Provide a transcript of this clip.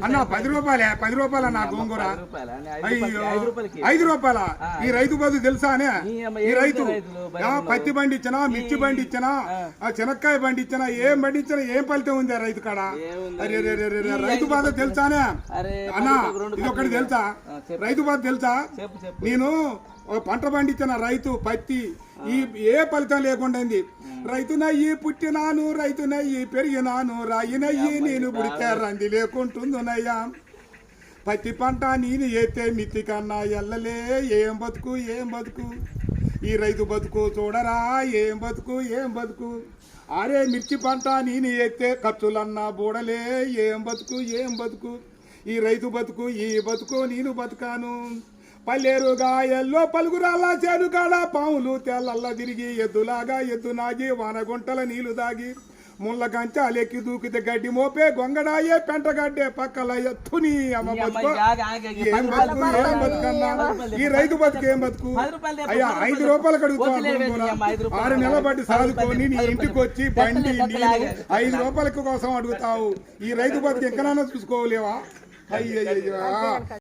అన్న 10 రూపాయలే, 10 రూపాయల నా గోంగూర. అయ్యో 5 రూపాయల. ఈ రైతు బతుకు తెలుసా అనే? ఈ రైతు పత్తి బండి ఇచ్చినా, మిర్చి బండి ఇచ్చినా, చెనక్కాయ బండి ఇచ్చినా, ఏం బండి ఇచ్చినా ఏం ఫలితం ఉంది ఆ రైతు కాడ? రైతు బాధ తెలుసానే అన్నా? ఇది ఒకటి తెలుసా? రైతు బాధ తెలుసా? నేను పంట పండించిన రైతు పత్తి ఏ ఫలితం లేకుండా రైతునయ్యి పుట్టినాను, రైతునయ్యి పెరిగినాను, రాయినయ్యి నేను పుడితే రంది లేకుంటుందునయ్యా. పత్తి పంట నేను ఎత్తే మిత్తి కన్నా ఎల్లలే. ఏం బతుకు ఏం బతుకు ఈ రైతు బతుకు చూడరా, ఏం బతుకు ఏం బతుకు. అరే మిర్చి పంట నేను ఎత్తే ఖర్చులన్నా బూడలే. ఏం బతుకు ఏం బతుకు ఈ రైతు బతుకు, ఈ బతుకు నేను బతుకాను. పల్లెరుగా ఎల్లో పలుగురాల చేనుగాడ పాములు తెల్లల్లా తిరిగి ఎద్దులాగా ఎద్దు నాగి వానగుంటల నీళ్లు దాగి ముళ్ళ కంచాలెక్కి దూకితే గడ్డి మోపే గొంగడాయే పెంటగడ్డే పక్కల ఎత్తుని అమ్మ బతుకు. ఏం బతుకు ఏం బతుకన్నా ఈ రైతు బతుకు ఏం బతుకు? అయ్యా 5 రూపాయలు అడుగుతాను. 6 నెలల బట్టి సాదుకొని నీ ఇంటికి వచ్చి బండి 5 రూపాయల కోసం అడుగుతావు. ఈ రైతు బతుకు ఎక్కడైనా చూసుకోలేవా? అయ్యయ్యో.